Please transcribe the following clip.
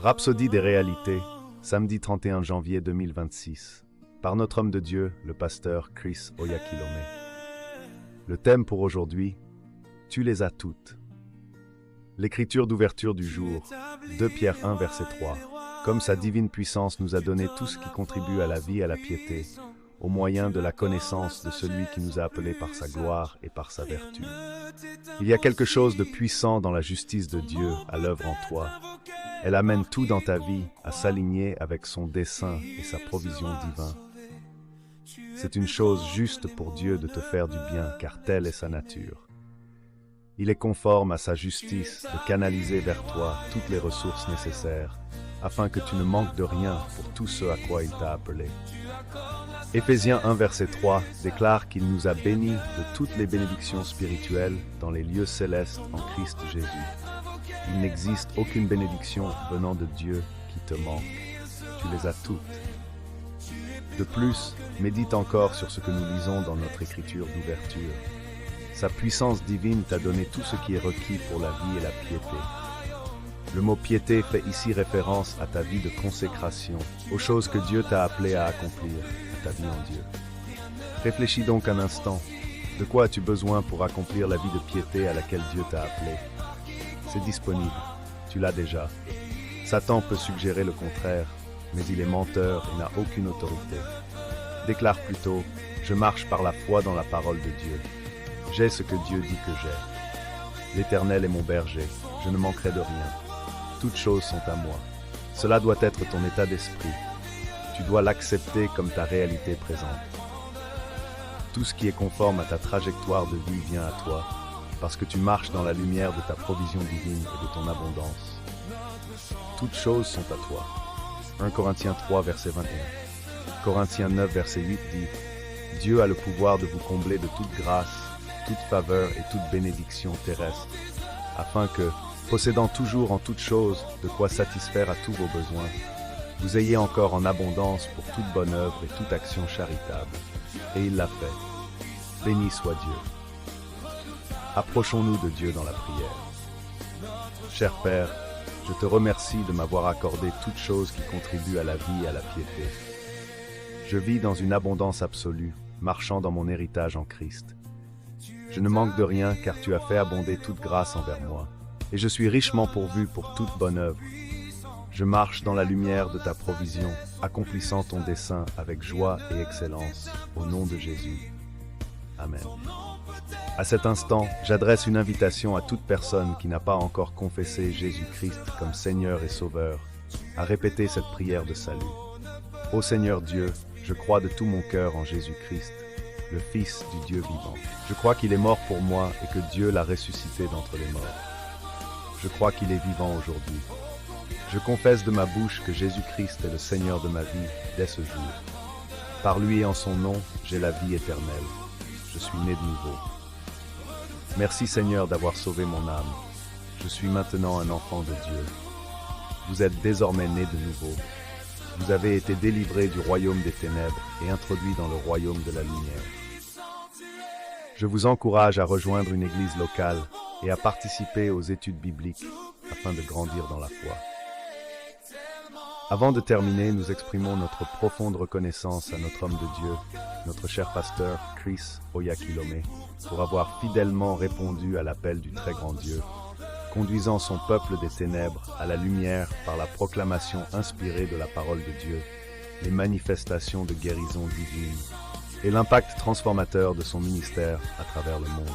Rhapsodie des réalités, samedi 31 janvier 2026, par notre homme de Dieu, le pasteur Chris Oyakhilome. Le thème pour aujourd'hui, tu les as toutes. L'écriture d'ouverture du jour, 2 Pierre 1, verset 3. Comme sa divine puissance nous a donné tout ce qui contribue à la vie et à la piété, au moyen de la connaissance de celui qui nous a appelés par sa gloire et par sa vertu. Il y a quelque chose de puissant dans la justice de Dieu à l'œuvre en toi. Elle amène tout dans ta vie à s'aligner avec son dessein et sa provision divine. C'est une chose juste pour Dieu de te faire du bien, car telle est sa nature. Il est conforme à sa justice de canaliser vers toi toutes les ressources nécessaires, afin que tu ne manques de rien pour tout ce à quoi il t'a appelé. Éphésiens 1, verset 3 déclare qu'il nous a bénis de toutes les bénédictions spirituelles dans les lieux célestes en Christ Jésus. Il n'existe aucune bénédiction venant de Dieu qui te manque. Tu les as toutes. De plus, médite encore sur ce que nous lisons dans notre écriture d'ouverture. Sa puissance divine t'a donné tout ce qui est requis pour la vie et la piété. Le mot piété fait ici référence à ta vie de consécration, aux choses que Dieu t'a appelé à accomplir, à ta vie en Dieu. Réfléchis donc un instant. De quoi as-tu besoin pour accomplir la vie de piété à laquelle Dieu t'a appelé? C'est disponible, tu l'as déjà. Satan peut suggérer le contraire, mais il est menteur et n'a aucune autorité. Déclare plutôt, je marche par la foi dans la parole de Dieu. J'ai ce que Dieu dit que j'ai. L'Éternel est mon berger, je ne manquerai de rien. Toutes choses sont à moi. Cela doit être ton état d'esprit. Tu dois l'accepter comme ta réalité présente. Tout ce qui est conforme à ta trajectoire de vie vient à toi, parce que tu marches dans la lumière de ta provision divine et de ton abondance. Toutes choses sont à toi. 1 Corinthiens 3, verset 21. Corinthiens 9, verset 8 dit « Dieu a le pouvoir de vous combler de toute grâce, toute faveur et toute bénédiction terrestre, afin que, possédant toujours en toutes choses de quoi satisfaire à tous vos besoins, vous ayez encore en abondance pour toute bonne œuvre et toute action charitable. » Et il l'a fait. Béni soit Dieu. Approchons-nous de Dieu dans la prière. Cher Père, je te remercie de m'avoir accordé toutes choses qui contribuent à la vie et à la piété. Je vis dans une abondance absolue, marchant dans mon héritage en Christ. Je ne manque de rien car tu as fait abonder toute grâce envers moi, et je suis richement pourvu pour toute bonne œuvre. Je marche dans la lumière de ta provision, accomplissant ton dessein avec joie et excellence, au nom de Jésus. Amen. À cet instant, j'adresse une invitation à toute personne qui n'a pas encore confessé Jésus-Christ comme Seigneur et Sauveur, à répéter cette prière de salut. Ô Seigneur Dieu, je crois de tout mon cœur en Jésus-Christ, le Fils du Dieu vivant. Je crois qu'il est mort pour moi et que Dieu l'a ressuscité d'entre les morts. Je crois qu'il est vivant aujourd'hui. Je confesse de ma bouche que Jésus-Christ est le Seigneur de ma vie dès ce jour. Par lui et en son nom, j'ai la vie éternelle. Je suis né de nouveau. Merci Seigneur d'avoir sauvé mon âme. Je suis maintenant un enfant de Dieu. Vous êtes désormais né de nouveau. Vous avez été délivré du royaume des ténèbres et introduit dans le royaume de la lumière. Je vous encourage à rejoindre une église locale et à participer aux études bibliques afin de grandir dans la foi. Avant de terminer, nous exprimons notre profonde reconnaissance à notre homme de Dieu, notre cher pasteur Chris Oyakhilome, pour avoir fidèlement répondu à l'appel du très grand Dieu, conduisant son peuple des ténèbres à la lumière par la proclamation inspirée de la parole de Dieu, les manifestations de guérison divine et l'impact transformateur de son ministère à travers le monde.